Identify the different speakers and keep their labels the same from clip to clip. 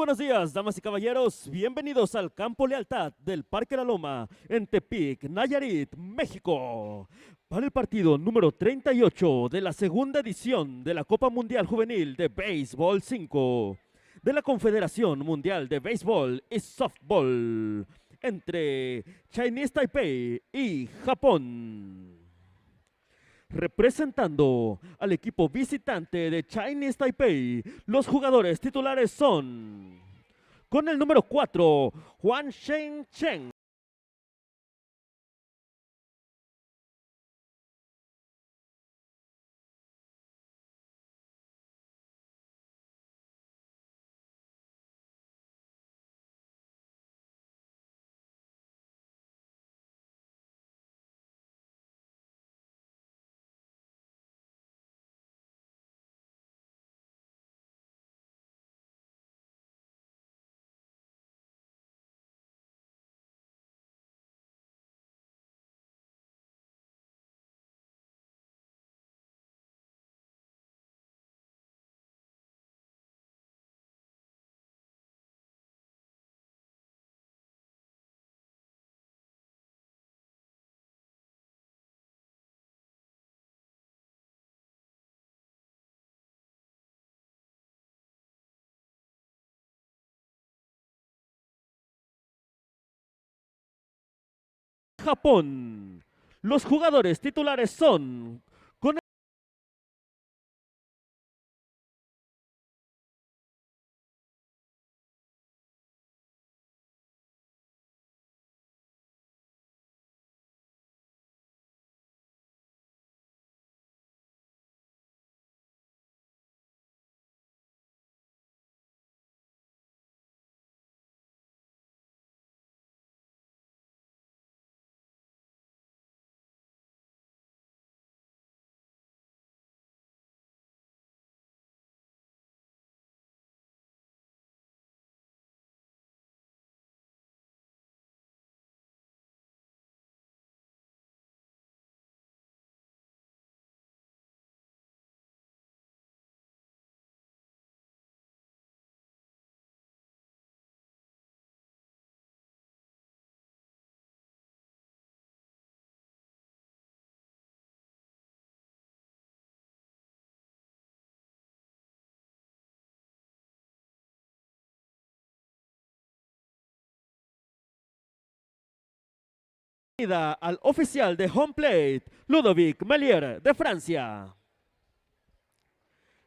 Speaker 1: buenos días, damas y caballeros. Bienvenidos al Campo Lealtad del Parque La Loma en Tepic, Nayarit, México. Para el partido número 38 de la segunda edición de la Copa Mundial Juvenil de Béisbol 5 de la Confederación Mundial de Béisbol y Softball entre Chinese Taipei y Japón. Representando al equipo visitante de Chinese Taipei, los jugadores titulares son, con el número 4, Juan Shen Chen. Japón. Los jugadores titulares son, con al oficial de home plate, Ludovic Melier, de Francia.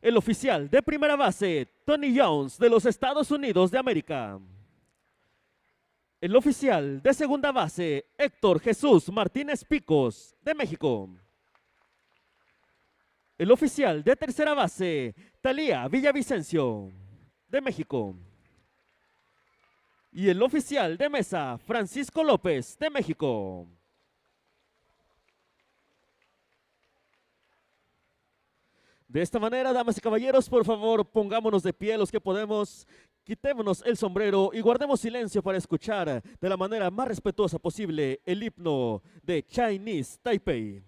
Speaker 1: El oficial de primera base, Tony Jones, de los Estados Unidos de América. El oficial de segunda base, Héctor Jesús Martínez Picos, de México. El oficial de tercera base, Talía Villavicencio, de México. Y el oficial de mesa, Francisco López, de México. De esta manera, damas y caballeros, por favor, pongámonos de pie los que podemos, quitémonos el sombrero y guardemos silencio para escuchar de la manera más respetuosa posible el himno de Chinese Taipei.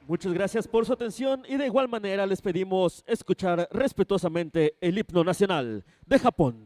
Speaker 1: Muchas gracias por su atención y de igual manera les pedimos escuchar respetuosamente el himno nacional de Japón.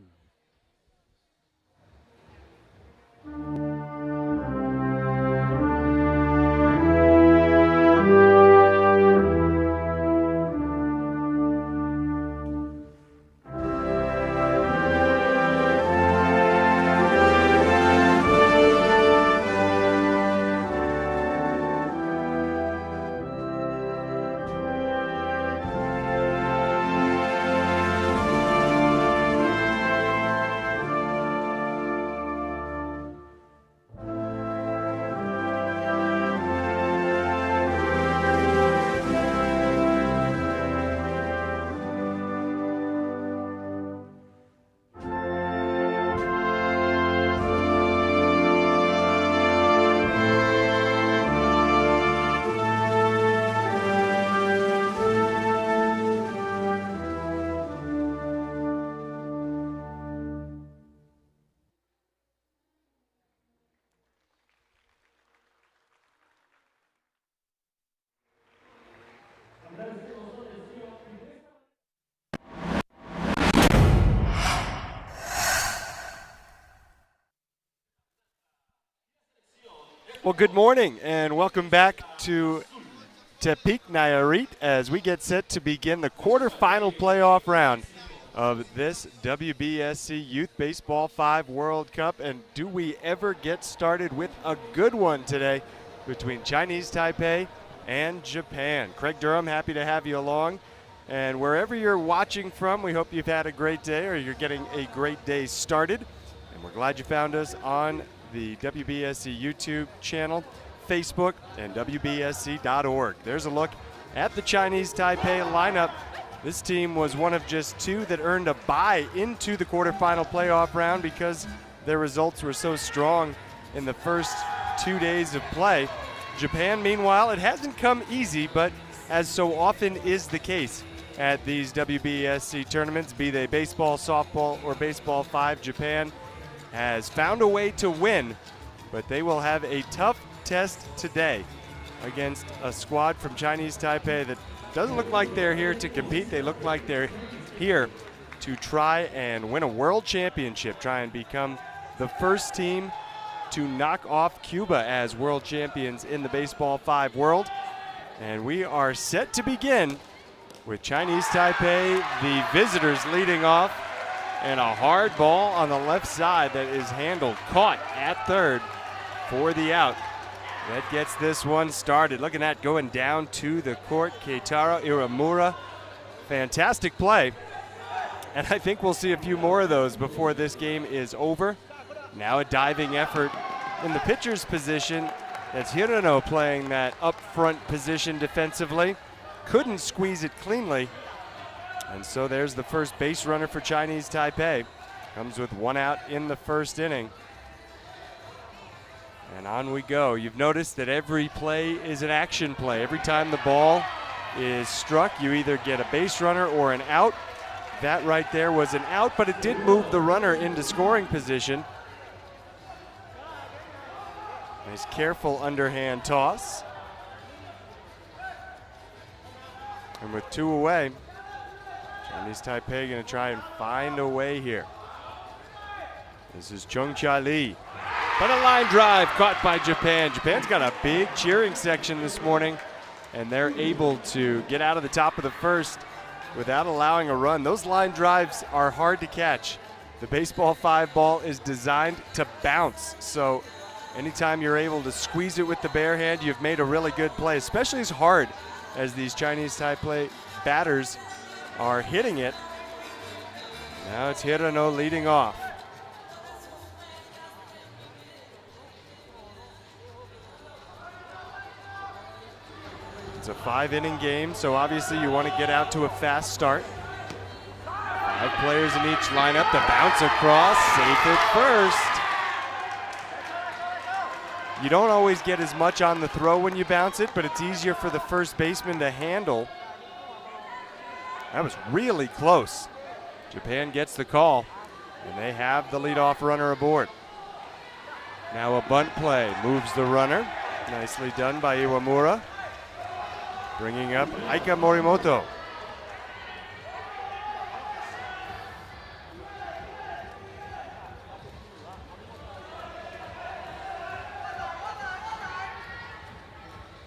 Speaker 2: Well, good morning and welcome back to Tepic, Nayarit, as we get set to begin the quarterfinal playoff round of this WBSC Youth Baseball 5 World Cup. And do we ever get started with a good one today between Chinese Taipei and Japan. Craig Durham, happy to have you along. And wherever you're watching from, we hope you've had a great day or you're getting a great day started. And we're glad you found us on the WBSC YouTube channel, Facebook, and WBSC.org. There's a look at the Chinese Taipei lineup. This team was one of just two that earned a bye into the quarterfinal playoff round because their results were so strong in the first 2 days of play. Japan, meanwhile, it hasn't come easy, but as so often is the case at these WBSC tournaments, be they baseball, softball, or Baseball 5, Japan has found a way to win, but they will have a tough test today against a squad from Chinese Taipei that doesn't look like they're here to compete. They look like they're here to try and win a world championship, try and become the first team to knock off Cuba as world champions in the Baseball 5 world. And we are set to begin with Chinese Taipei, the visitors, leading off. And a hard ball on the left side that is handled, caught at third for the out. That gets this one started. Looking at going down to the court, Keitaro Iwamura. Fantastic play. And I think we'll see a few more of those before this game is over. Now a diving effort in the pitcher's position. That's Hirano playing that up front position defensively. Couldn't squeeze it cleanly. And so there's the first base runner for Chinese Taipei. Comes with one out in the first inning. And on we go. You've noticed that every play is an action play. Every time the ball is struck, you either get a base runner or an out. That right there was an out, but it did move the runner into scoring position. Nice careful underhand toss. And with two away, Chinese Taipei going to try and find a way here. This is Chung Cha Lee. But a line drive caught by Japan. Japan's got a big cheering section this morning, and they're able to get out of the top of the first without allowing a run. Those line drives are hard to catch. The Baseball 5 ball is designed to bounce. So anytime you're able to squeeze it with the bare hand, you've made a really good play, especially as hard as these Chinese Taipei batters are hitting it. Now it's Hirano leading off. It's a 5-inning game, so obviously you want to get out to a fast start. 5 players in each lineup. The bounce across, safe at first. You don't always get as much on the throw when you bounce it, but it's easier for the first baseman to handle. That was really close. Japan gets the call, and they have the leadoff runner aboard. Now a bunt play moves the runner. Nicely done by Iwamura. bringing up Aika Morimoto.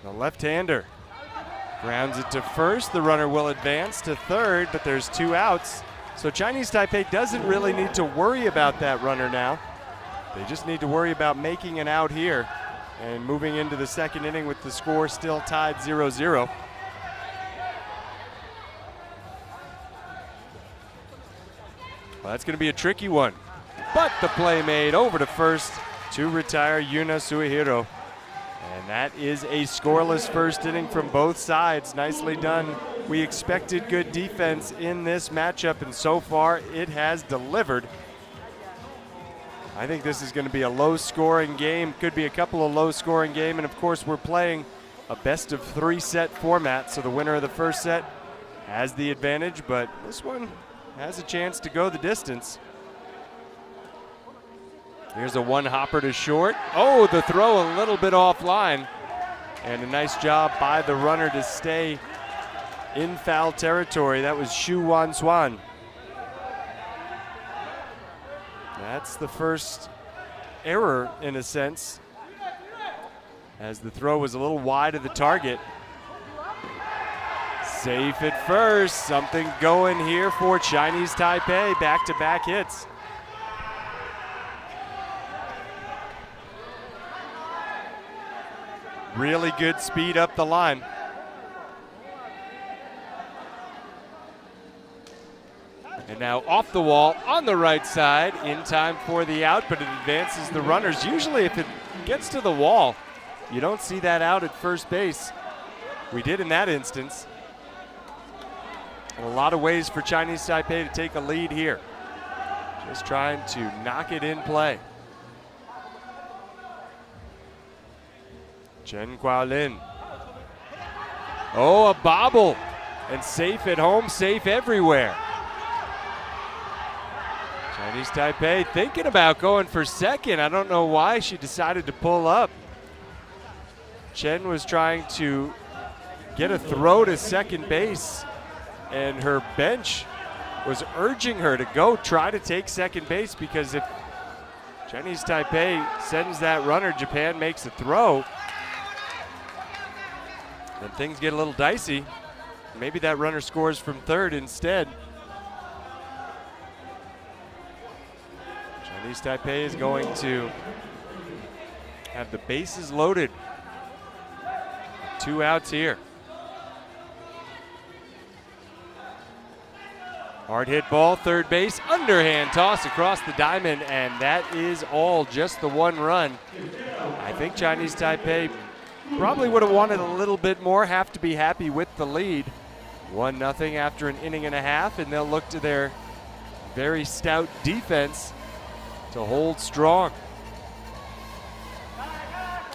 Speaker 2: The left-hander grounds it to first. The runner will advance to third, but there's 2 outs. So Chinese Taipei doesn't really need to worry about that runner now. They just need to worry about making an out here and moving into the second inning with the score still tied 0-0. Well, that's going to be a tricky one. But the play made over to first to retire Yuna Suehiro. And that is a scoreless first inning from both sides. Nicely done. We expected good defense in this matchup, and so far it has delivered. I think this is going to be a low-scoring game. Could be a couple of low-scoring games, and of course we're playing a best-of-3 set format, so the winner of the first set has the advantage, but this one has a chance to go the distance. Here's a one-hopper to short. Oh, the throw a little bit offline. And a nice job by the runner to stay in foul territory. That was Xu Wanswan. That's the first error, in a sense, as the throw was a little wide of the target. Safe at first. Something going here for Chinese Taipei. Back-to-back hits. Really good speed up the line. And now off the wall on the right side in time for the out, but it advances the runners. Usually if it gets to the wall, you don't see that out at first base. We did in that instance. And a lot of ways for Chinese Taipei to take a lead here. Just trying to knock it in play. Chen Guolin. Oh, a bobble. And safe at home, safe everywhere. Chinese Taipei thinking about going for second. I don't know why she decided to pull up. Chen was trying to get a throw to second base, and her bench was urging her to go try to take second base, because if Chinese Taipei sends that runner, Japan makes a throw, then things get a little dicey. Maybe that runner scores from third instead. Chinese Taipei is going to have the bases loaded. 2 outs here. Hard hit ball, third base, underhand toss across the diamond, and that is all, just the 1 run. I think Chinese Taipei probably would have wanted a little bit more, have to be happy with the lead. 1-0 after an inning and a half, and they'll look to their very stout defense to hold strong.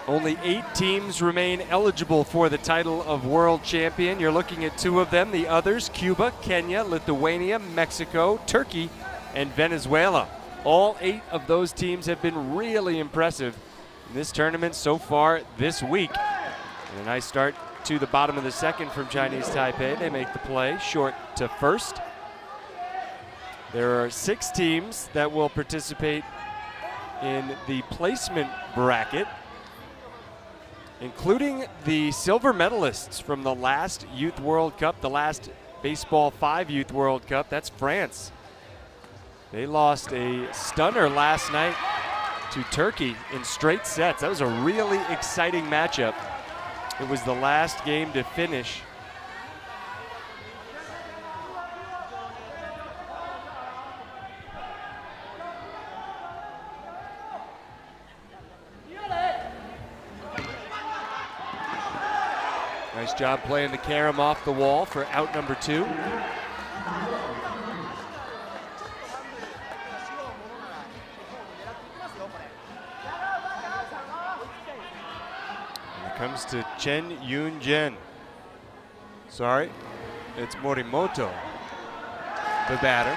Speaker 2: Only 8 teams remain eligible for the title of world champion. You're looking at 2 of them. The others, Cuba, Kenya, Lithuania, Mexico, Turkey, and Venezuela. All 8 of those teams have been really impressive in this tournament so far this week. And a nice start to the bottom of the second from Chinese Taipei. They make the play short to first. There are 6 teams that will participate in the placement bracket, including the silver medalists from the last Youth World Cup, the last Baseball5 Youth World Cup. That's France. They lost a stunner last night to Turkey in straight sets. That was a really exciting matchup. It was the last game to finish. Nice job playing the carom off the wall for out number 2. Comes to Chen Yun-jen. Sorry, it's Morimoto, the batter.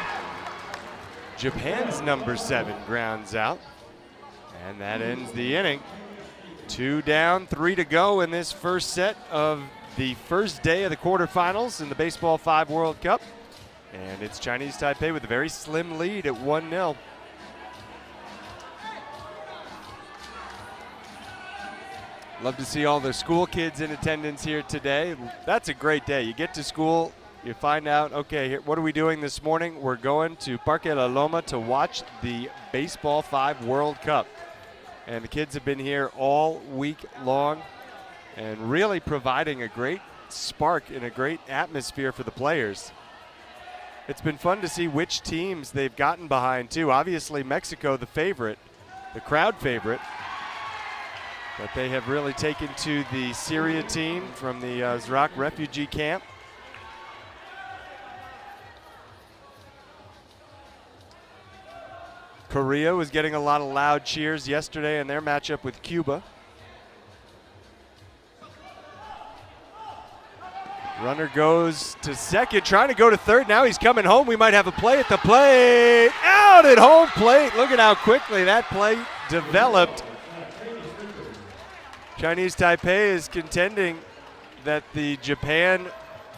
Speaker 2: Japan's number 7 grounds out, and that ends the inning. 2 down, 3 to go in this first set of the first day of the quarterfinals in the Baseball5 World Cup. And it's Chinese Taipei with a very slim lead at 1-0. Love to see all the school kids in attendance here today. That's a great day. You get to school, you find out, okay, here, what are we doing this morning? We're going to Parque La Loma to watch the Baseball5 World Cup. And the kids have been here all week long and really providing a great spark and a great atmosphere for the players. It's been fun to see which teams they've gotten behind, too. Obviously, Mexico, the favorite, the crowd favorite. But they have really taken to the Syria team from the Zrak refugee camp. Korea was getting a lot of loud cheers yesterday in their matchup with Cuba. Runner goes to second, trying to go to third. Now he's coming home. We might have a play at the plate. Out at home plate. Look at how quickly that play developed. Chinese Taipei is contending that the Japan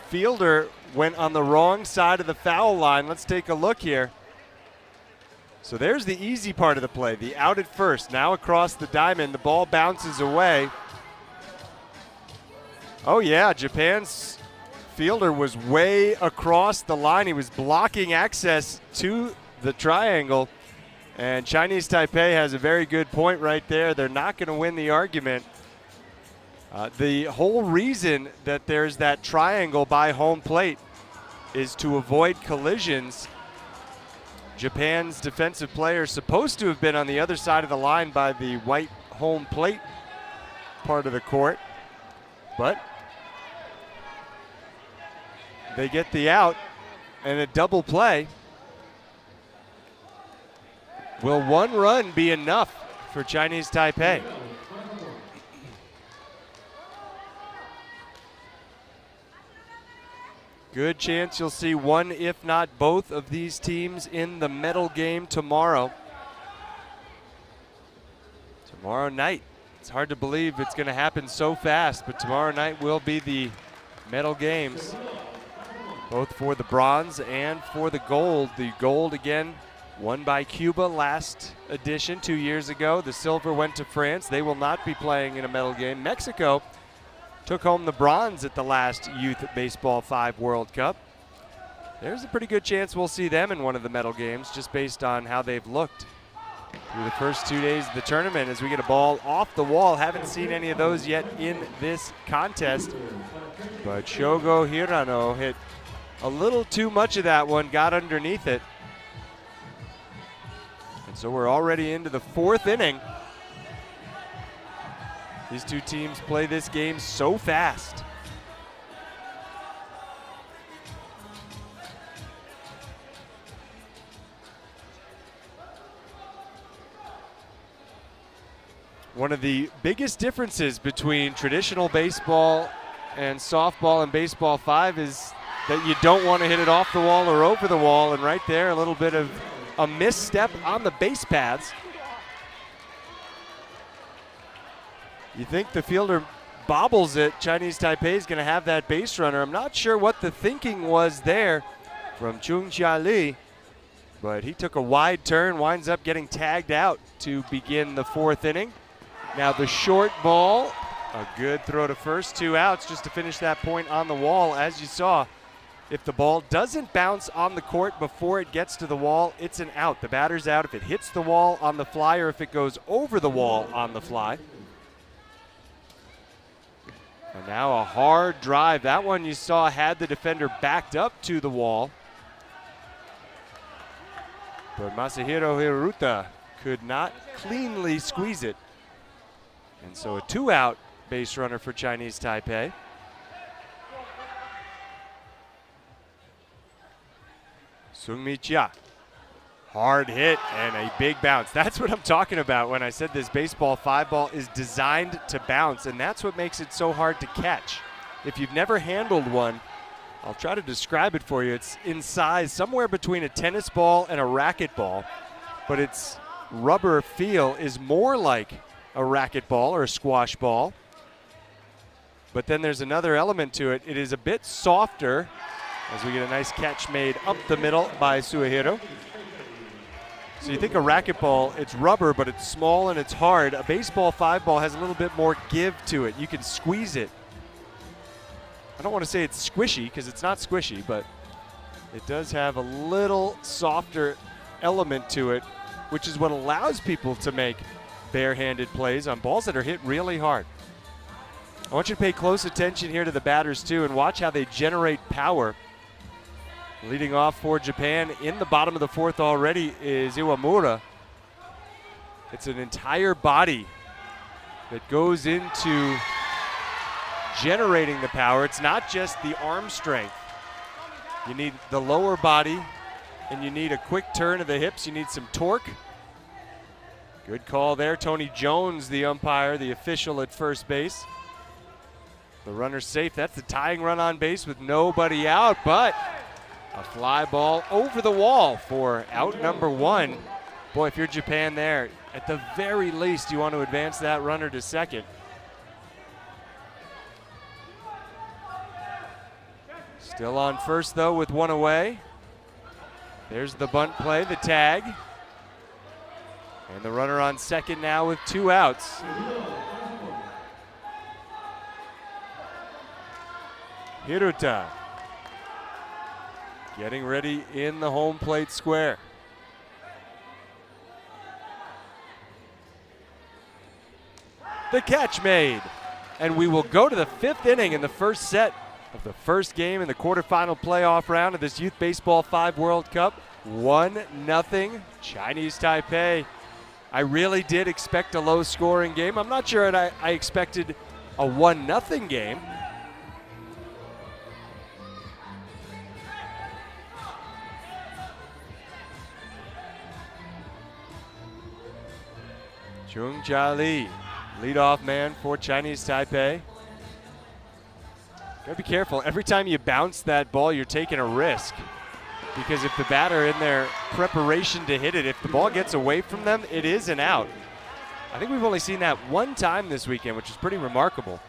Speaker 2: fielder went on the wrong side of the foul line. Let's take a look here. So there's the easy part of the play, the out at first. Now across the diamond, the ball bounces away. Oh yeah, Japan's fielder was way across the line. He was blocking access to the triangle. And Chinese Taipei has a very good point right there. They're not going to win the argument. The whole reason that there's that triangle by home plate is to avoid collisions. Japan's defensive player is supposed to have been on the other side of the line by the white home plate part of the court, but they get the out and a double play. Will one run be enough for Chinese Taipei? Good chance you'll see one, if not both, of these teams in the medal game tomorrow. Tomorrow night. It's hard to believe it's going to happen so fast, but tomorrow night will be the medal games, both for the bronze and for the gold. The gold, again, won by Cuba last edition 2 years ago. The silver went to France. They will not be playing in a medal game. Mexico took home the bronze at the last Youth Baseball5 World Cup. There's a pretty good chance we'll see them in one of the medal games just based on how they've looked through the first 2 days of the tournament as we get a ball off the wall. Haven't seen any of those yet in this contest, but Shogo Hirano hit a little too much of that one, got underneath it. And so we're already into the fourth inning. These two teams play this game so fast. One of the biggest differences between traditional baseball and softball and Baseball5 is that you don't want to hit it off the wall or over the wall, and right there a little bit of a misstep on the base paths. You think the fielder bobbles it, Chinese Taipei is going to have that base runner. I'm not sure what the thinking was there from Chung Chia Li, but he took a wide turn, winds up getting tagged out to begin the fourth inning. Now the short ball, a good throw to first, 2 outs just to finish that point on the wall. As you saw, if the ball doesn't bounce on the court before it gets to the wall, it's an out. The batter's out if it hits the wall on the fly or if it goes over the wall on the fly. And now a hard drive. That one you saw had the defender backed up to the wall. But Masahiro Hiruta could not cleanly squeeze it. And so a 2-out base runner for Chinese Taipei. Sungmi Chia. Hard hit and a big bounce. That's what I'm talking about when I said this Baseball5 ball is designed to bounce, and that's what makes it so hard to catch. If you've never handled one, I'll try to describe it for you. It's in size somewhere between a tennis ball and a racquetball, but its rubber feel is more like a racquetball or a squash ball. But then there's another element to it. It is a bit softer as we get a nice catch made up the middle by Suehiro. So you think a racquetball, it's rubber, but it's small and it's hard. A baseball 5 ball has a little bit more give to it. You can squeeze it. I don't want to say it's squishy because it's not squishy, but it does have a little softer element to it, which is what allows people to make barehanded plays on balls that are hit really hard. I want you to pay close attention here to the batters too and watch how they generate power. Leading off for Japan in the bottom of the fourth already is Iwamura. It's an entire body that goes into generating the power. It's not just the arm strength. You need the lower body and you need a quick turn of the hips. You need some torque. Good call there. Tony Jones, the umpire, the official at first base. The runner's safe. That's the tying run on base with nobody out, but a fly ball over the wall for out number 1. Boy, if you're Japan there, at the very least, you want to advance that runner to second. Still on first, though, with 1 away. There's the bunt play, the tag. And the runner on second now with 2 outs. Hiruta getting ready in the home plate square. The catch made. And we will go to the 5th inning in the first set of the first game in the quarterfinal playoff round of this Youth Baseball 5 World Cup. 1-0 Chinese Taipei. I really did expect a low-scoring game. I'm not sure I expected a 1-0 game. Chung Cha Lee, leadoff man for Chinese Taipei. Gotta be careful. Every time you bounce that ball, you're taking a risk. Because if the batter in their preparation to hit it, if the ball gets away from them, it is an out. I think we've only seen that 1 time this weekend, which is pretty remarkable.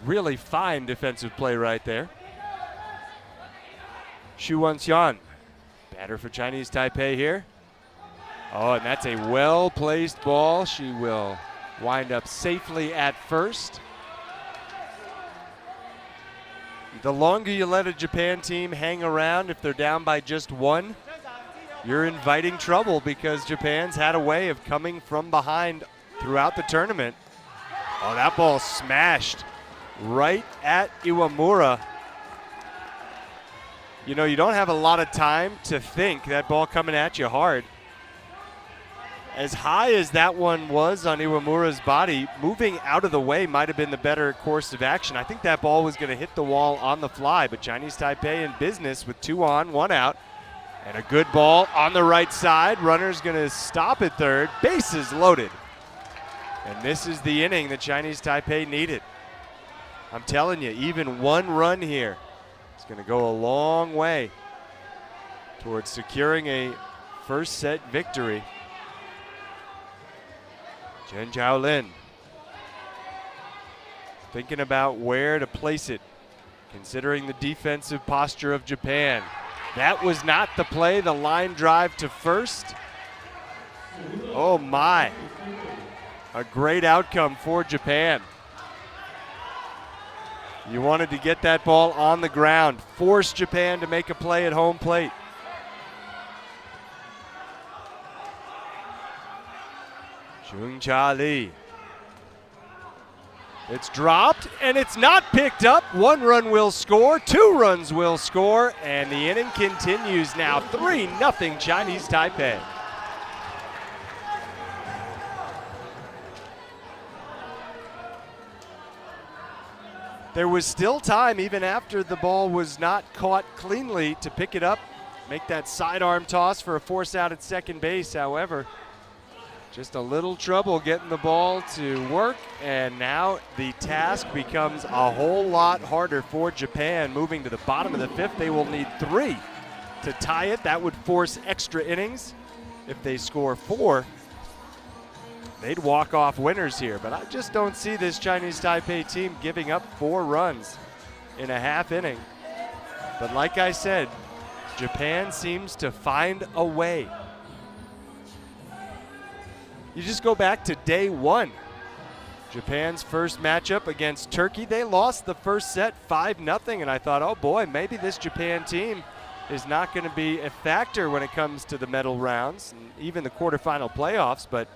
Speaker 2: Really fine defensive play right there. Xu Wenxian, batter for Chinese Taipei here. Oh, and that's a well-placed ball. She will wind up safely at first. The longer you let a Japan team hang around, if they're down by just 1, you're inviting trouble because Japan's had a way of coming from behind throughout the tournament. Oh, that ball smashed right at Iwamura. You know, you don't have a lot of time to think. That ball coming at you hard. As high as that one was on Iwamura's body, moving out of the way might have been the better course of action. I think that ball was going to hit the wall on the fly, but Chinese Taipei in business with 2 on, 1 out. And a good ball on the right side. Runner's going to stop at third. Bases loaded. And this is the inning that Chinese Taipei needed. I'm telling you, even 1 run here is going to go a long way towards securing a first set victory. Chen Zhaolin thinking about where to place it, considering the defensive posture of Japan. That was not the play, the line drive to first. Oh my, a great outcome for Japan. You wanted to get that ball on the ground, force Japan to make a play at home plate. Chung Cha Lee. It's dropped and it's not picked up. 1 run will score, 2 runs will score, and the inning continues now. 3-0 Chinese Taipei. There was still time, even after the ball was not caught cleanly, to pick it up, make that sidearm toss for a force out at second base. However, just a little trouble getting the ball to work, and now the task becomes a whole lot harder for Japan. Moving to the bottom of the 5th, they will need 3 to tie it. That would force extra innings. If they score 4, they'd walk off winners here, but I just don't see this Chinese Taipei team giving up 4 runs in a half inning. But like I said, Japan seems to find a way. You just go back to day 1. Japan's first matchup against Turkey, they lost the first set 5-0, and I thought, oh boy, maybe this Japan team is not going to be a factor when it comes to the medal rounds and even the quarterfinal playoffs, but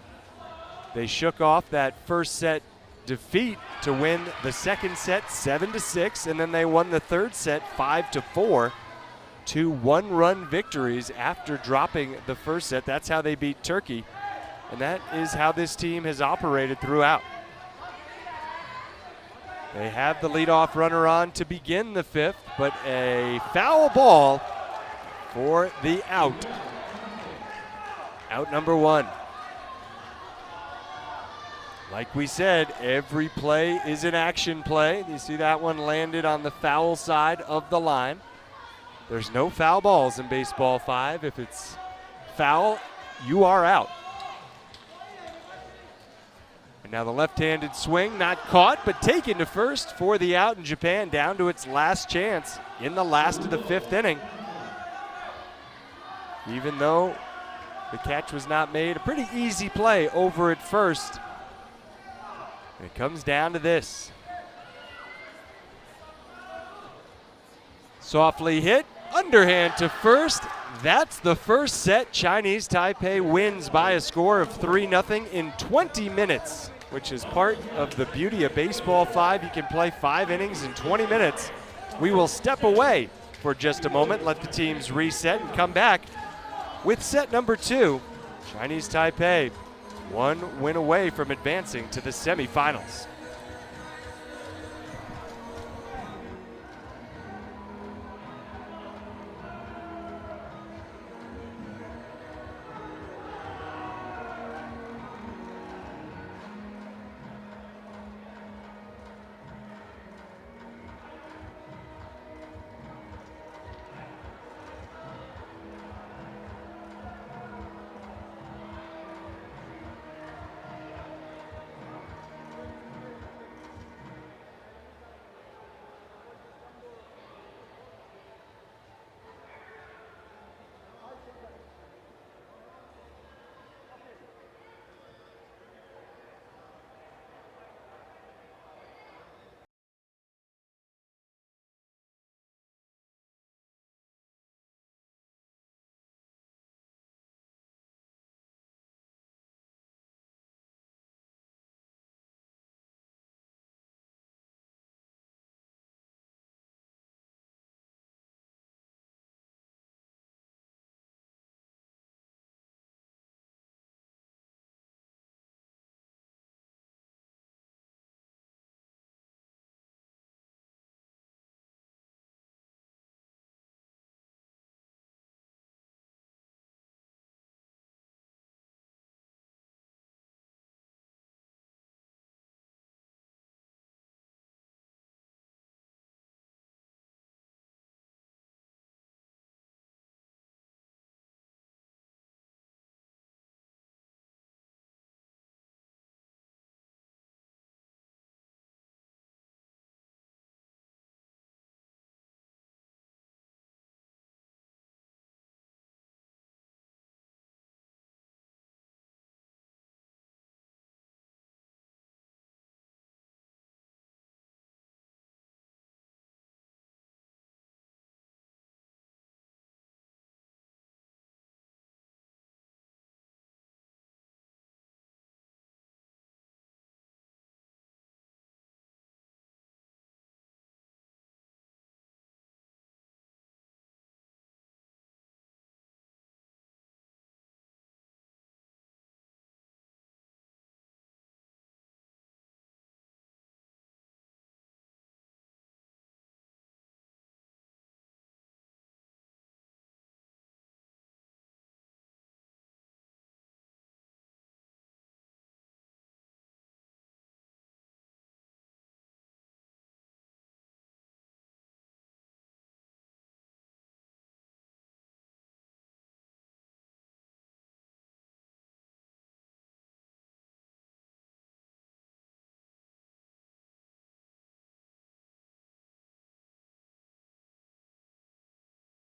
Speaker 2: they shook off that first set defeat to win the second set 7-6, and then they won the third set 5-4. 2 one-run victories after dropping the first set. That's how they beat Turkey, and that is how this team has operated throughout. They have the leadoff runner on to begin the 5th, but a foul ball for the out. Out number 1. Like we said, every play is an action play. You see that one landed on the foul side of the line. There's no foul balls in Baseball 5. If it's foul, you are out. And now the left-handed swing, not caught, but taken to first for the out, in Japan down to its last chance in the last of the 5th inning. Even though the catch was not made, a pretty easy play over at first. And it comes down to this. Softly hit, underhand to first. That's the first set. Chinese Taipei wins by a score of 3-0 in 20 minutes, which is part of the beauty of Baseball 5. You can play 5 innings in 20 minutes. We will step away for just a moment, let the teams reset, and come back with set number 2. Chinese Taipei 1 win away from advancing to the semifinals.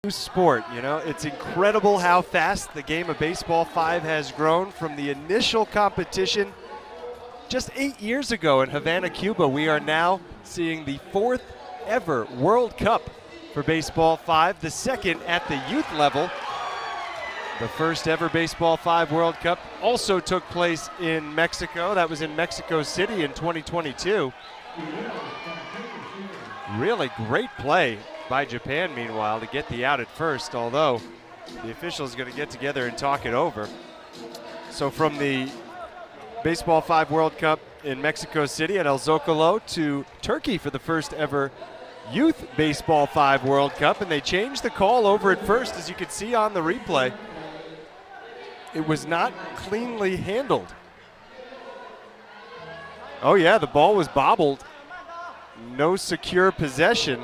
Speaker 2: sport. You know, it's incredible how fast the game of Baseball 5 has grown from the initial competition just 8 years ago in Havana, Cuba. We are now seeing the 4th ever World Cup for Baseball 5, the 2nd at the youth level. The first ever Baseball 5 World Cup also took place in Mexico. That was in Mexico City in 2022. Really great play by Japan, meanwhile, to get the out at first, although the officials are going to get together and talk it over. So from the Baseball 5 World Cup in Mexico City at El Zocalo to Turkey for the first ever Youth Baseball 5 World Cup, and they changed the call over at first, as you can see on the replay. It was not cleanly handled. Oh yeah, the ball was bobbled. No secure possession.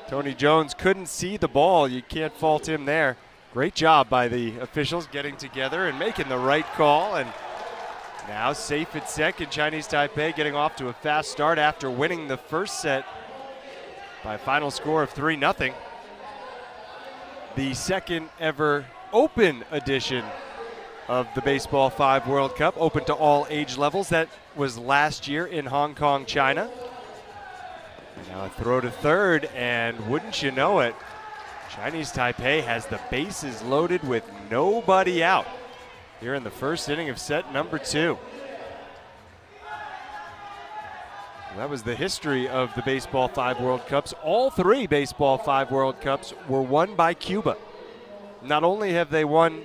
Speaker 2: Tony Jones couldn't see the ball. You can't fault him there. Great job by the officials getting together and making the right call. And now safe at second, Chinese Taipei getting off to a fast start after winning the first set by a final score of 3-0. The second ever open edition of the Baseball 5 World Cup, open to all age levels. That was last year in Hong Kong, China. And now a throw to third, and wouldn't you know it, Chinese Taipei has the bases loaded with nobody out here in the first inning of set number 2. That was the history of the Baseball 5 World Cups. All 3 Baseball 5 World Cups were won by Cuba. Not only have they won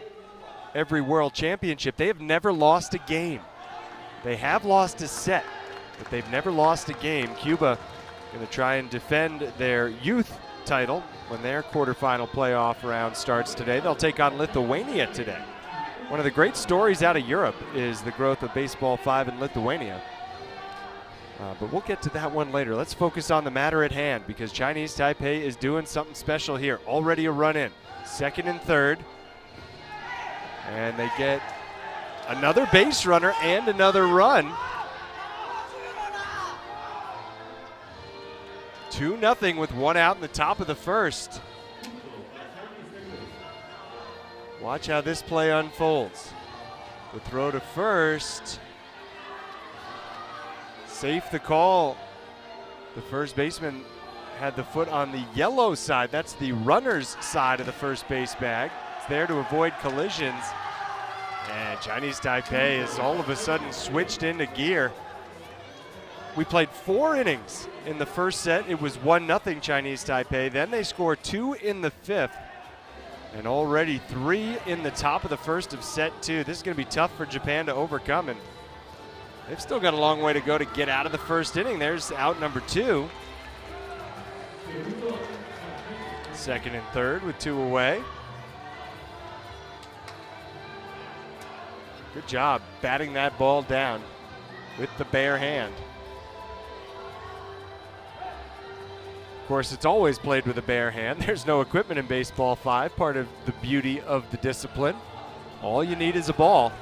Speaker 2: every world championship, they have never lost a game. They have lost a set, but they've never lost a game. Cuba going to try and defend their youth title when their quarterfinal playoff round starts today. They'll take on Lithuania today. One of the great stories out of Europe is the growth of Baseball 5 in Lithuania. But we'll get to that one later. Let's focus on the matter at hand, because Chinese Taipei is doing something special here. Already a run in. Second and third. And they get another base runner and another run. 2-0 with one out in the top of the first. Watch how this play unfolds. The throw to first. Safe the call. The first baseman had the foot on the yellow side. That's the runner's side of the first base bag. It's there to avoid collisions. And Chinese Taipei has all of a sudden switched into gear. We played 4 innings in the first set. It was 1-0 Chinese Taipei. Then they scored 2 in the 5th. And already 3 in the top of the first of set 2. This is going to be tough for Japan to overcome. And they've still got a long way to go to get out of the first inning. There's out number 2. Second and third with 2 away. Good job batting that ball down with the bare hand. Of course, it's always played with a bare hand. There's no equipment in Baseball 5, part of the beauty of the discipline. All you need is a ball.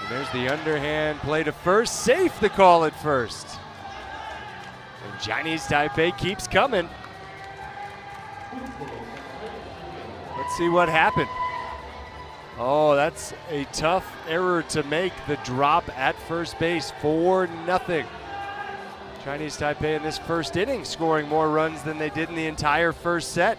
Speaker 2: And there's the underhand play to first. Safe the call at first. And Chinese Taipei keeps coming. Let's see what happened. Oh, that's a tough error to make, the drop at first base. 4-0. Chinese Taipei in this first inning scoring more runs than they did in the entire first set.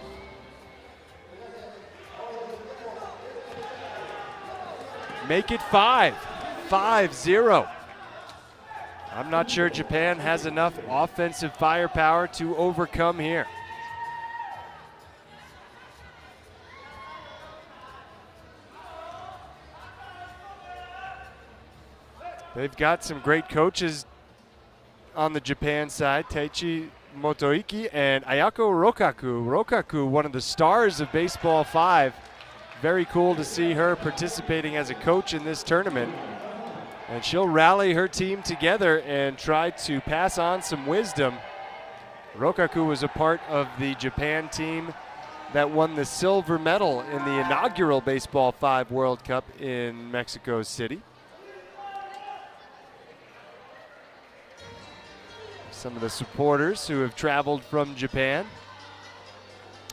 Speaker 2: Make it 5-0. I'm not sure Japan has enough offensive firepower to overcome here. They've got some great coaches on the Japan side, Taichi Motoiki and Ayako Rokaku. Rokaku, one of the stars of Baseball 5. Very cool to see her participating as a coach in this tournament. And she'll rally her team together and try to pass on some wisdom. Rokaku was a part of the Japan team that won the silver medal in the inaugural Baseball 5 World Cup in Mexico City. Some of the supporters who have traveled from Japan.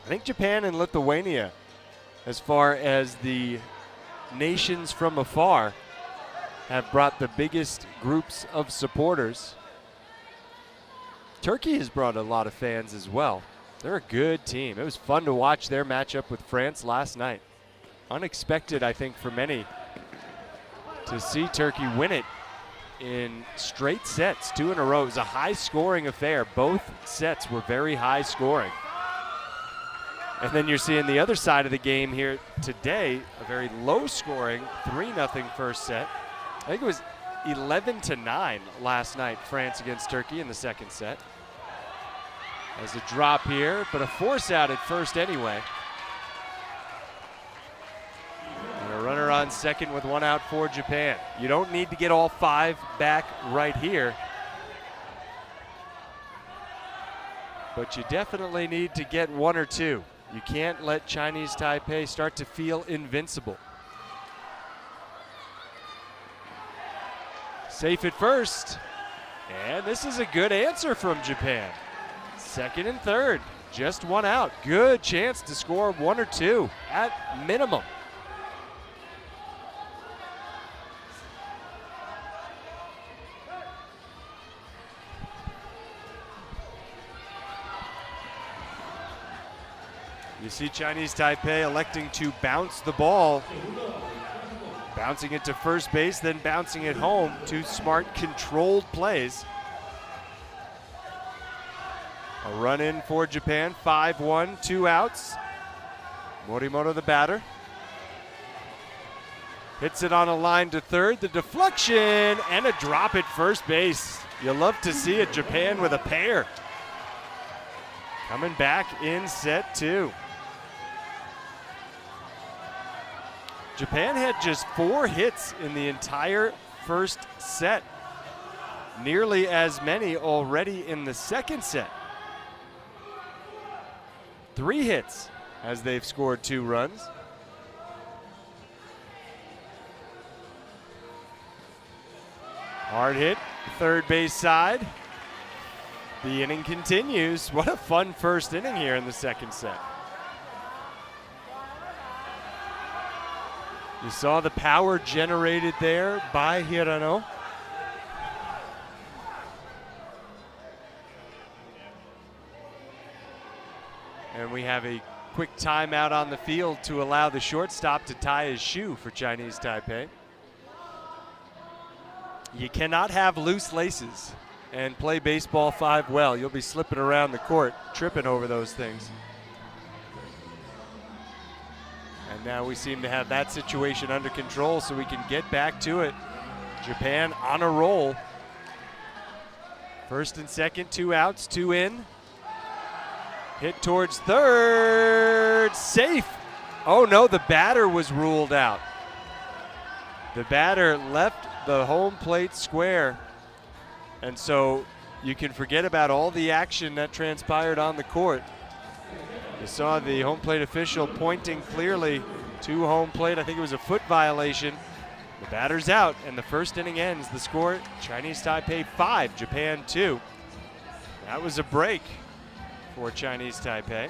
Speaker 2: I think Japan and Lithuania, as far as the nations from afar, have brought the biggest groups of supporters. Turkey has brought a lot of fans as well. They're a good team. It was fun to watch their matchup with France last night. Unexpected, I think, for many to see Turkey win it in straight sets, 2 in a row. It was a high-scoring affair. Both sets were very high-scoring. And then you're seeing the other side of the game here today, a very low-scoring 3-0 first set. I think it was 11-9 last night, France against Turkey in the second set. As a drop here, but a force out at first anyway. And a runner on second with 1 out for Japan. You don't need to get all 5 back right here, but you definitely need to get 1 or 2. You can't let Chinese Taipei start to feel invincible. Safe at first, and this is a good answer from Japan. Second and third, just 1 out. Good chance to score 1 or 2 at minimum. You see Chinese Taipei electing to bounce the ball. Bouncing it to first base, then bouncing it home. 2 smart, controlled plays. A run in for Japan, 5-1, 2 outs. Morimoto the batter. Hits it on a line to third, the deflection, and a drop at first base. You love to see it, Japan with a pair. Coming back in set 2. Japan had just 4 hits in the entire first set. Nearly as many already in the second set. 3 hits as they've scored 2 runs. Hard hit, third base side. The inning continues. What a fun first inning here in the second set. You saw the power generated there by Hirano. And we have a quick timeout on the field to allow the shortstop to tie his shoe for Chinese Taipei. You cannot have loose laces and play baseball 5 well. You'll be slipping around the court, tripping over those things. And now we seem to have that situation under control, so we can get back to it. Japan on a roll. First and second, 2 outs, 2 in. Hit towards third, safe. Oh no, the batter was ruled out. The batter left the home plate square. And so you can forget about all the action that transpired on the court. You saw the home plate official pointing clearly to home plate. I think it was a foot violation. The batter's out, and the first inning ends. The score, Chinese Taipei 5, Japan 2. That was a break for Chinese Taipei.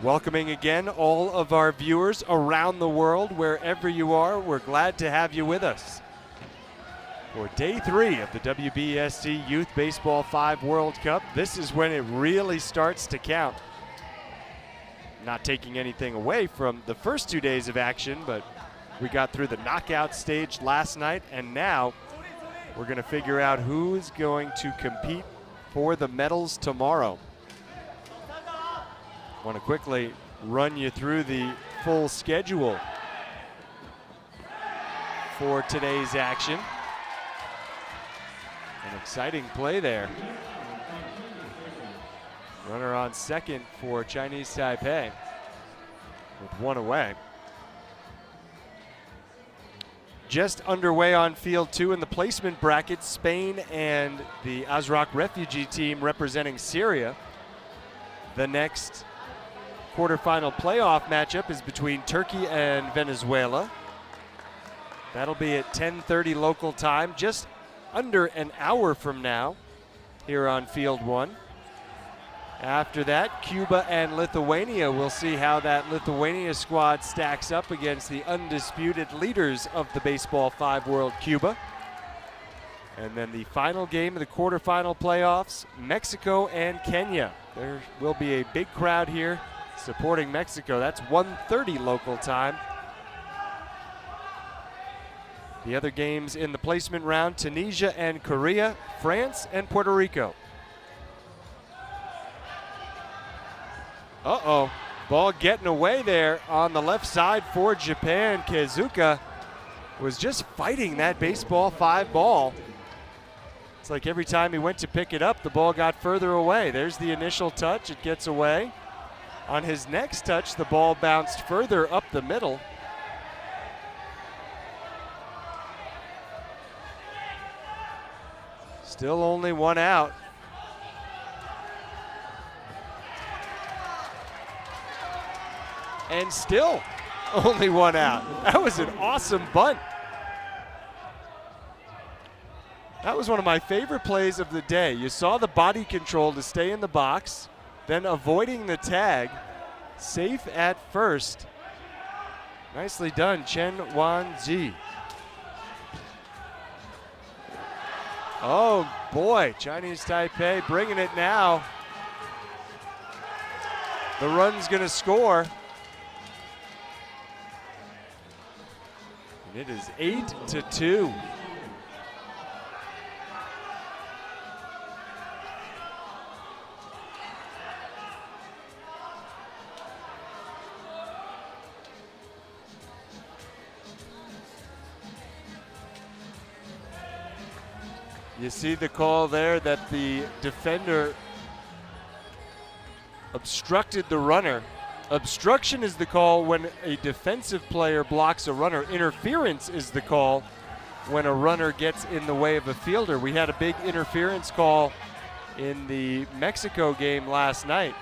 Speaker 2: Welcoming again all of our viewers around the world, wherever you are. We're glad to have you with us for day 3 of the WBSC Youth Baseball 5 World Cup. This is when it really starts to count. Not taking anything away from the first 2 days of action, but we got through the knockout stage last night, and now we're going to figure out who's going to compete for the medals tomorrow. I want to quickly run you through the full schedule for today's action. An exciting play there. Runner on second for Chinese Taipei with 1 away. Just underway on field 2 in the placement bracket. Spain and the Azraq refugee team representing Syria. The next quarterfinal playoff matchup is between Turkey and Venezuela. That'll be at 10:30 local time, just under an hour from now here on field 1. After that, Cuba and Lithuania. We'll see how that Lithuania squad stacks up against the undisputed leaders of the Baseball 5 World, Cuba. And then the final game of the quarterfinal playoffs, Mexico and Kenya. There will be a big crowd here supporting Mexico. That's 1:30 local time. The other games in the placement round, Tunisia and Korea, France and Puerto Rico. Uh-oh, ball getting away there on the left side for Japan. Kezuka was just fighting that Baseball 5 ball. It's like every time he went to pick it up, the ball got further away. There's the initial touch, it gets away. On his next touch, the ball bounced further up the middle. Still only one out. And still only one out. That was an awesome bunt. That was one of my favorite plays of the day. You saw the body control to stay in the box, then avoiding the tag, safe at first. Nicely done, Chen Wanji. Oh boy, Chinese Taipei bringing it now. The run's gonna score. And it is 8-2. You see the call there that the defender obstructed the runner. Obstruction is the call when a defensive player blocks a runner. Interference is the call when a runner gets in the way of a fielder. We had a big interference call in the Mexico game last night,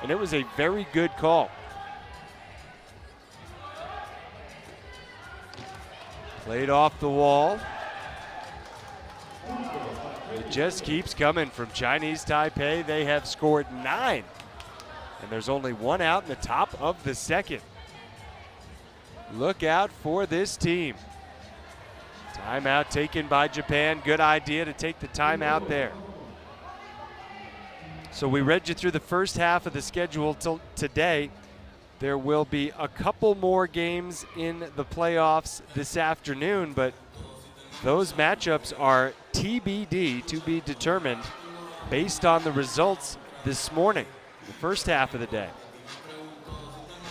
Speaker 2: and it was a very good call. Played off the wall. It just keeps coming from Chinese Taipei. They have scored 9. And there's only one out in the top of the second. Look out for this team. Timeout taken by Japan. Good idea to take the timeout there. So we read you through the first half of the schedule till today. There will be a couple more games in the playoffs this afternoon, but those matchups are TBD, to be determined, based on the results this morning, the first half of the day.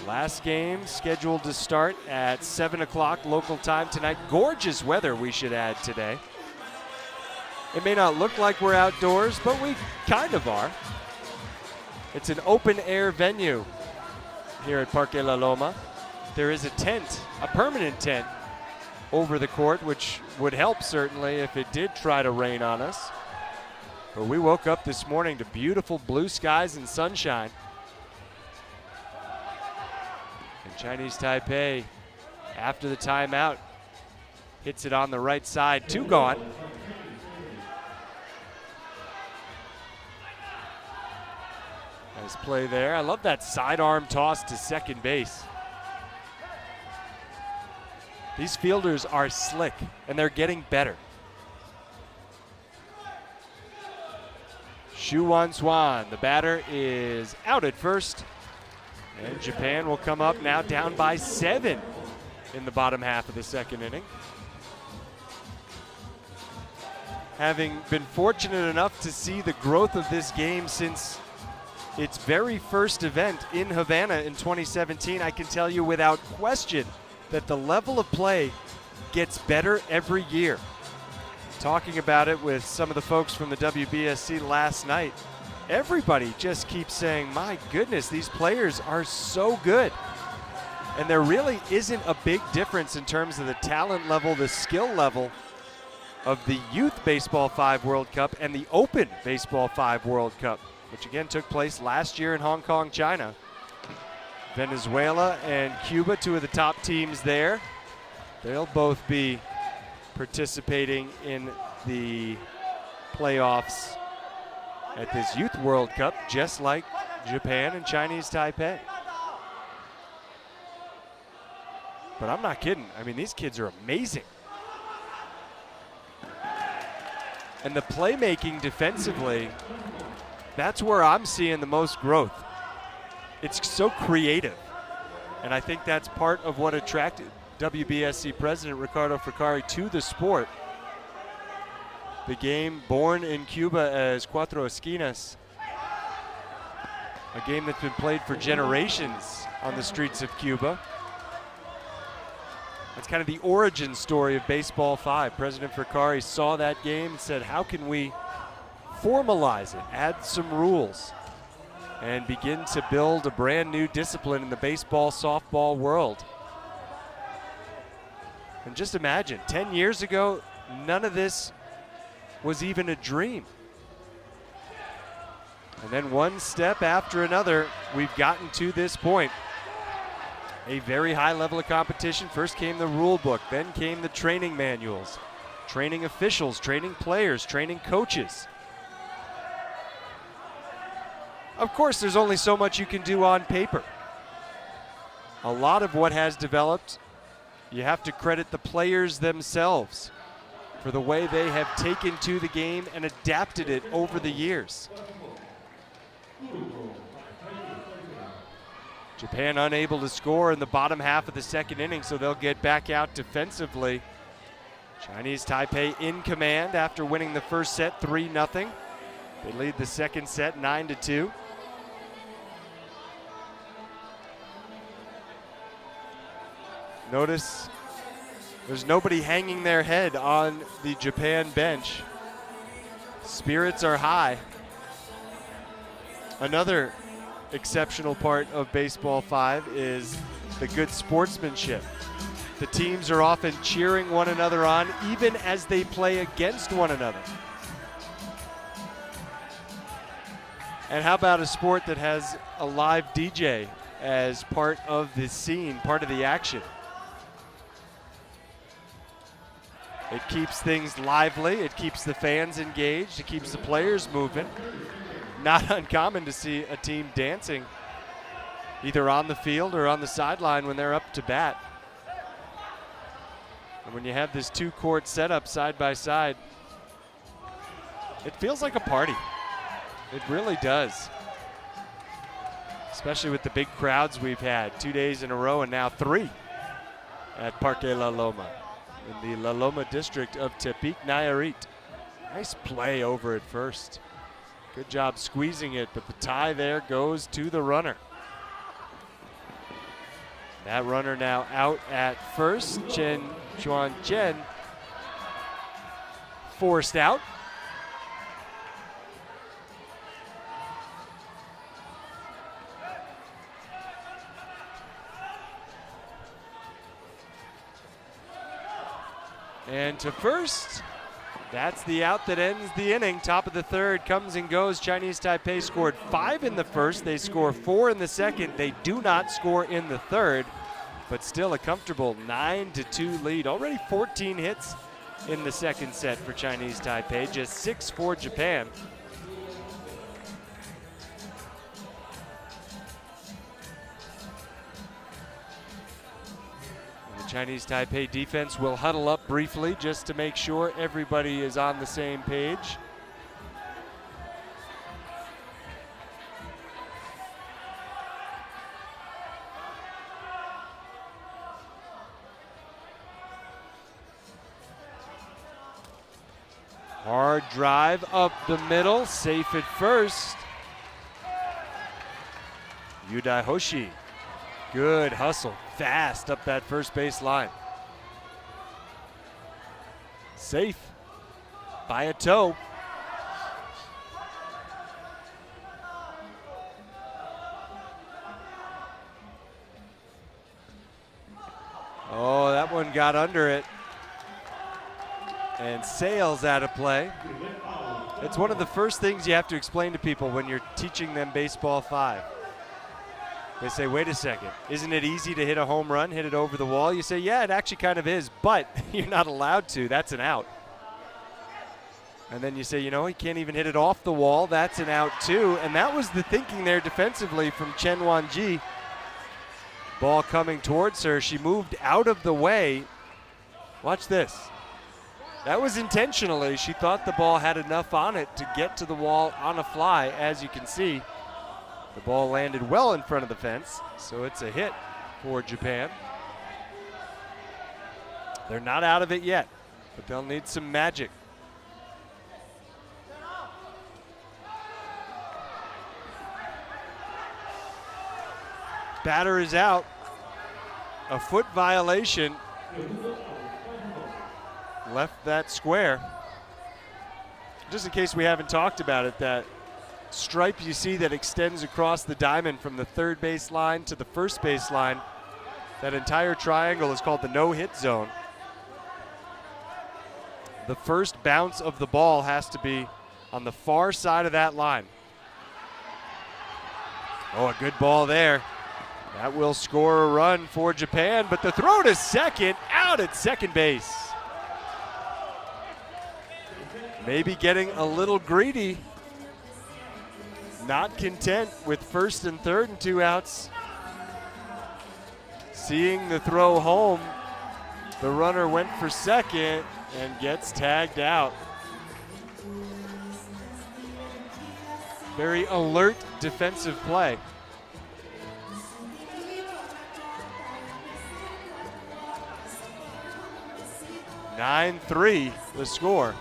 Speaker 2: Last game scheduled to start at 7 o'clock local time tonight. Gorgeous weather, we should add, today. It may not look like we're outdoors, but we kind of are. It's an open air venue here at Parque La Loma. There is a tent, a permanent tent, over the court, which would help certainly if it did try to rain on us. But we woke up this morning to beautiful blue skies and sunshine. And Chinese Taipei, after the timeout, hits it on the right side. 2 gone. Nice play there. I love that sidearm toss to second base. These fielders are slick, and they're getting better. Xu Wanswan, the batter, is out at first. And Japan will come up now down by 7 in the bottom half of the second inning. Having been fortunate enough to see the growth of this game since its very first event in Havana in 2017, I can tell you without question that the level of play gets better every year. Talking about it with some of the folks from the WBSC last night, everybody just keeps saying, my goodness, these players are so good. And there really isn't a big difference in terms of the talent level, the skill level of the Youth Baseball 5 World Cup and the Open Baseball 5 World Cup, which again took place last year in Hong Kong, China. Venezuela and Cuba, 2 of the top teams there. They'll both be participating in the playoffs at this Youth World Cup, just like Japan and Chinese Taipei. But I'm not kidding. I mean, these kids are amazing. And the playmaking defensively, that's where I'm seeing the most growth. It's so creative. And I think that's part of what attracted WBSC President Ricardo Fricari to the sport. The game born in Cuba as Cuatro Esquinas, a game that's been played for generations on the streets of Cuba. That's kind of the origin story of Baseball 5. President Fricari saw that game and said, how can we formalize it, add some rules, and begin to build a brand new discipline in the baseball, softball world. And just imagine, 10 years ago, none of this was even a dream. And then one step after another, we've gotten to this point. A very high level of competition. First came the rule book, then came the training manuals, training officials, training players, training coaches. Of course, there's only so much you can do on paper. A lot of what has developed, you have to credit the players themselves for the way they have taken to the game and adapted it over the years. Japan unable to score in the bottom half of the second inning, so they'll get back out defensively. Chinese Taipei in command after winning the first set 3-0. They lead the second set 9-2. Notice there's nobody hanging their head on the Japan bench. Spirits are high. Another exceptional part of Baseball 5 is the good sportsmanship. The teams are often cheering one another on even as they play against one another. And how about a sport that has a live DJ as part of the scene, part of the action? It keeps things lively, it keeps the fans engaged, it keeps the players moving. Not uncommon to see a team dancing either on the field or on the sideline when they're up to bat. And when you have this two-court setup side by side, it feels like a party. It really does. Especially with the big crowds we've had 2 days in a row and now 3 at Parque La Loma in the La Loma district of Tepic, Nayarit. Nice play over at first. Good job squeezing it, but the tie there goes to the runner. That runner now out at first. Chen Chuan Chen forced out. And to first, that's the out that ends the inning. Top of the third comes and goes. Chinese Taipei scored 5 in the first. They score 4 in the second. They do not score in the third, but still a comfortable 9-2 lead. Already 14 hits in the second set for Chinese Taipei, just 6 for Japan. Chinese Taipei defense will huddle up briefly just to make sure everybody is on the same page. Hard drive up the middle, safe at first. Yudai Hoshi. Good hustle, fast up that first base line. Safe by a toe. Oh, that one got under it and sails out of play. It's one of the first things you have to explain to people when you're teaching them Baseball 5. They say, wait a second, isn't it easy to hit a home run, hit it over the wall? You say, yeah, it actually kind of is, but you're not allowed to. That's an out. And then you say, you know, he can't even hit it off the wall. That's an out too. And that was the thinking there defensively from Chen Wanji. Ball coming towards her. She moved out of the way. Watch this. That was intentionally. She thought the ball had enough on it to get to the wall on a fly. As you can see, the ball landed well in front of the fence. So it's a hit for Japan. They're not out of it yet, but they'll need some magic. Batter is out. A foot violation. Left that square. Just in case we haven't talked about it, that stripe you see that extends across the diamond from the third base line to the first base line, that entire triangle is called the no-hit zone. The first bounce of the ball has to be on the far side of that line. Oh, a good ball there. That will score a run for Japan, but the throw to second, out at second base. Maybe getting a little greedy. Not content with first and third and 2 outs. Seeing the throw home, the runner went for second and gets tagged out. Very alert defensive play. (9-3) the score.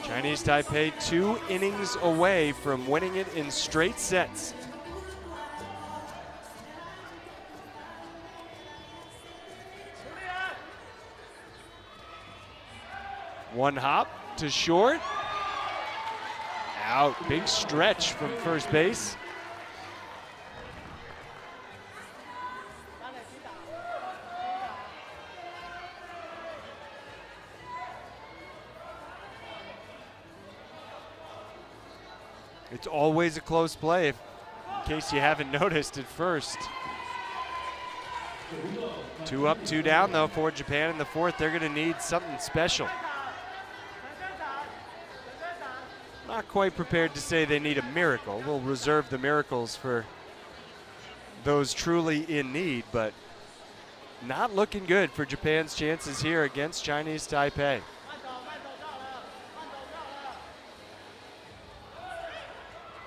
Speaker 2: Chinese Taipei 2 innings away from winning it in straight sets. One hop to short. Out, big stretch from first base. It's always a close play, in case you haven't noticed at first. 2 up, 2 down, though, for Japan in the fourth. They're going to need something special. Not quite prepared to say they need a miracle. We'll reserve the miracles for those truly in need, but not looking good for Japan's chances here against Chinese Taipei.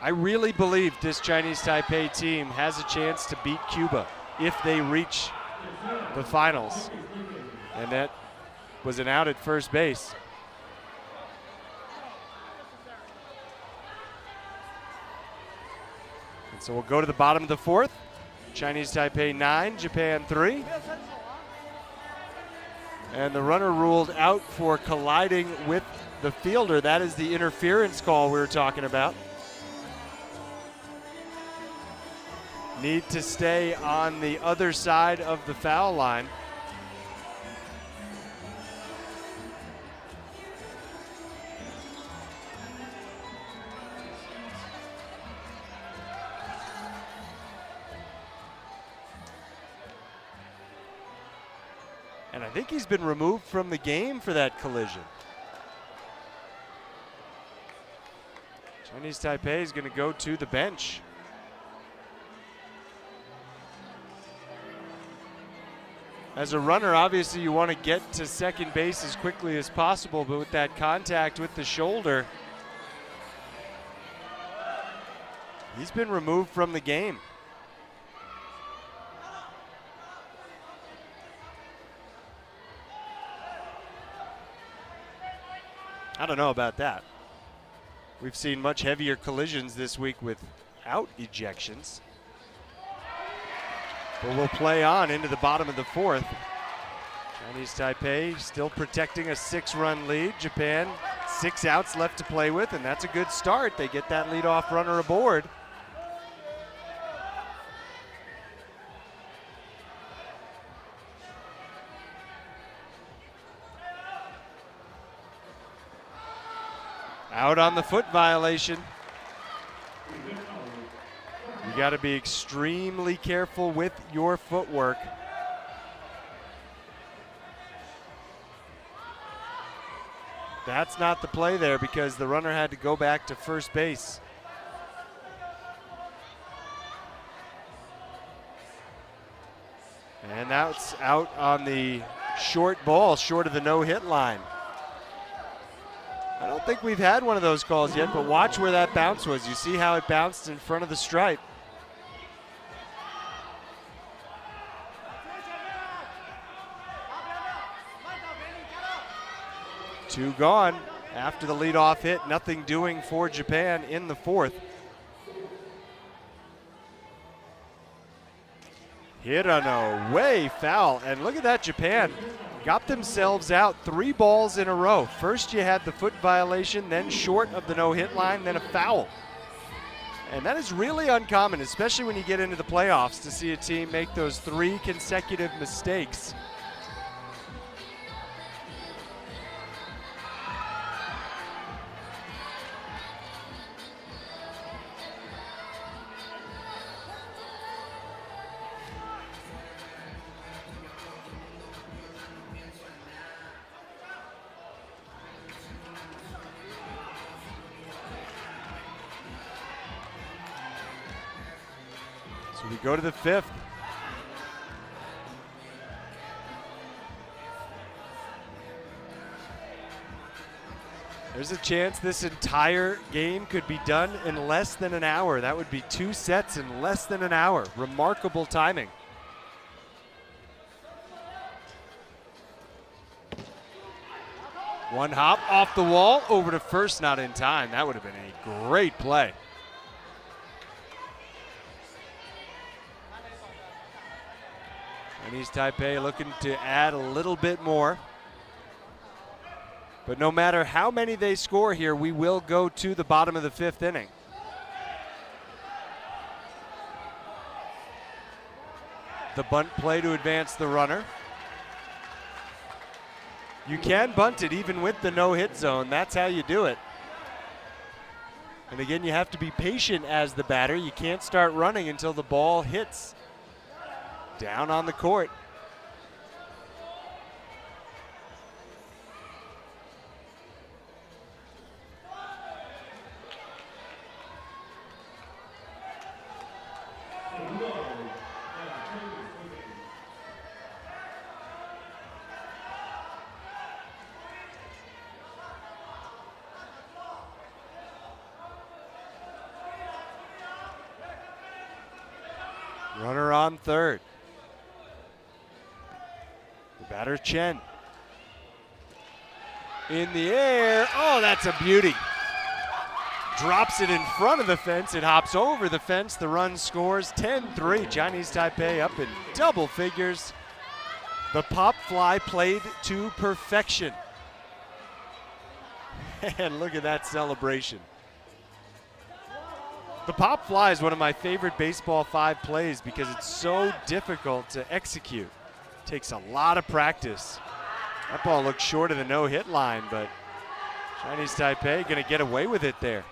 Speaker 2: I really believe this Chinese Taipei team has a chance to beat Cuba if they reach the finals. And that was an out at first base. And so we'll go to the bottom of the fourth. Chinese Taipei 9, Japan 3. And the runner ruled out for colliding with the fielder. That is the interference call we were talking about. Need to stay on the other side of the foul line. And I think he's been removed from the game for that collision. Chinese Taipei is going to go to the bench. As a runner, obviously you want to get to second base as quickly as possible, but with that contact with the shoulder, he's been removed from the game. I don't know about that. We've seen much heavier collisions this week without ejections. But we'll play on into the bottom of the fourth. Chinese Taipei still protecting a 6-run lead. Japan 6 outs left to play with, and that's a good start. They get that leadoff runner aboard. Out on the foot violation. You got to be extremely careful with your footwork. That's not the play there because the runner had to go back to first base. And that's out on the short ball, short of the no-hit line. I don't think we've had one of those calls yet, but watch where that bounce was. You see how it bounced in front of the stripe. Two gone after the leadoff hit. Nothing doing for Japan in the fourth. Hirano, way foul. And look at that, Japan got themselves out 3 balls in a row. First you had the foot violation, then short of the no-hit line, then a foul. And that is really uncommon, especially when you get into the playoffs, to see a team make those 3 consecutive mistakes. So we go to the 5th. There's a chance this entire game could be done in less than an hour. That would be 2 sets in less than an hour. Remarkable timing. One hop off the wall, over to first, not in time. That would have been a great play. Chinese Taipei looking to add a little bit more. But no matter how many they score here, we will go to the bottom of the 5th inning. The bunt play to advance the runner. You can bunt it even with the no-hit zone. That's how you do it. And again, you have to be patient as the batter. You can't start running until the ball hits down on the court. Runner on third. The batter, Chen. In the air. Oh, that's a beauty. Drops it in front of the fence. It hops over the fence. The run scores 10-3. Chinese Taipei up in double figures. The pop fly played to perfection. And look at that celebration. The pop fly is one of my favorite Baseball 5 plays because it's so difficult to execute. It takes a lot of practice. That ball looked short of the no-hit line, but Chinese Taipei going to get away with it there.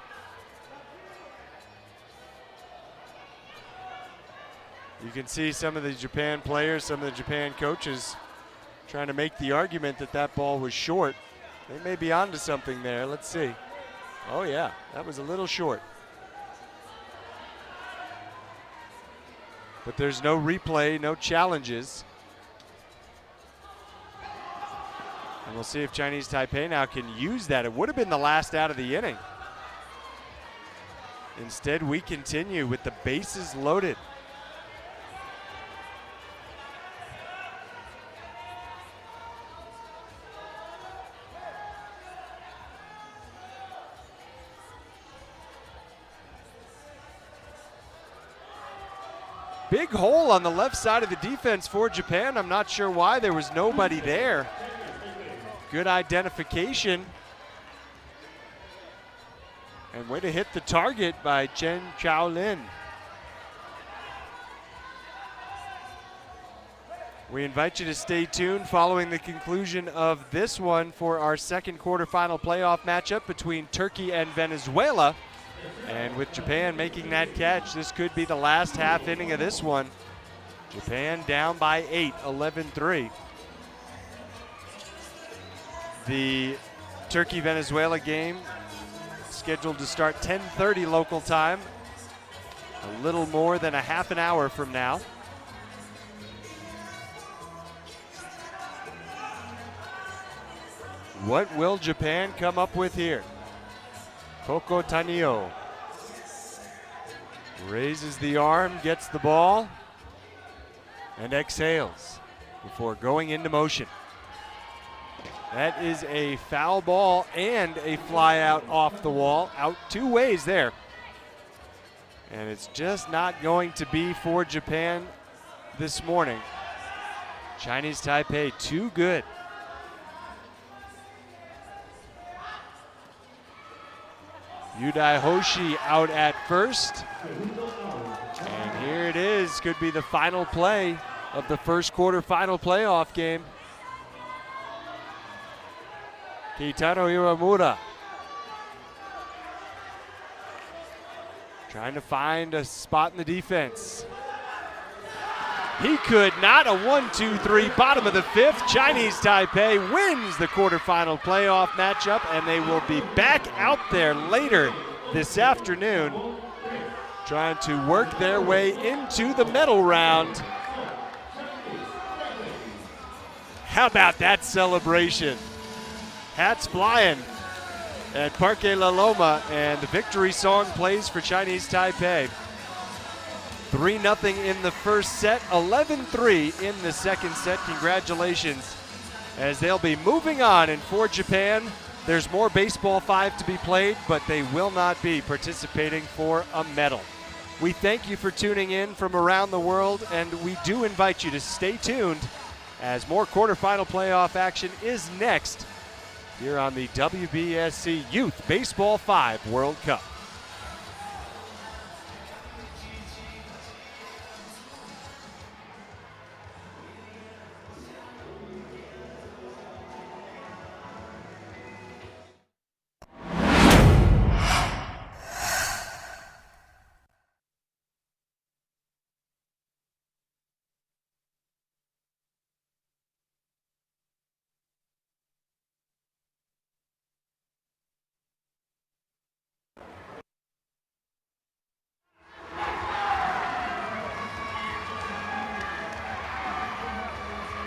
Speaker 2: You can see some of the Japan players, some of the Japan coaches trying to make the argument that that ball was short. They may be onto something there. Let's see. Oh yeah, that was a little short. But there's no replay, no challenges. And we'll see if Chinese Taipei now can use that. It would have been the last out of the inning. Instead, we continue with the bases loaded. Big hole on the left side of the defense for Japan. I'm not sure why. There was nobody there. Good identification. And way to hit the target by Chen Chaolin. We invite you to stay tuned following the conclusion of this one for our second quarterfinal playoff matchup between Turkey and Venezuela. And with Japan making that catch, this could be the last half inning of this one. Japan down by 8, 11-3. The Turkey-Venezuela game scheduled to start 10:30 local time, a little more than a half an hour from now. What will Japan come up with here? Koko Tanio raises the arm, gets the ball, and exhales before going into motion. That is a foul ball and a fly out off the wall, out two ways there. And it's just not going to be for Japan this morning. Chinese Taipei too good. Yudai Hoshi out at first. And here it is, could be the final play of the first quarterfinal playoff game. Keitaro Iwamura trying to find a spot in the defense. He could not. A 1-2-3, bottom of the fifth. Chinese Taipei wins the quarterfinal playoff matchup, and they will be back out there later this afternoon trying to work their way into the medal round. How about that celebration? Hats flying at Parque La Loma, and the victory song plays for Chinese Taipei. 3-0 in the first set, 11-3 in the second set. Congratulations, as they'll be moving on. And for Japan, there's more Baseball 5 to be played, but they will not be participating for a medal. We thank you for tuning in from around the world, and we do invite you to stay tuned as more quarterfinal playoff action is next here on the WBSC Youth Baseball 5 World Cup.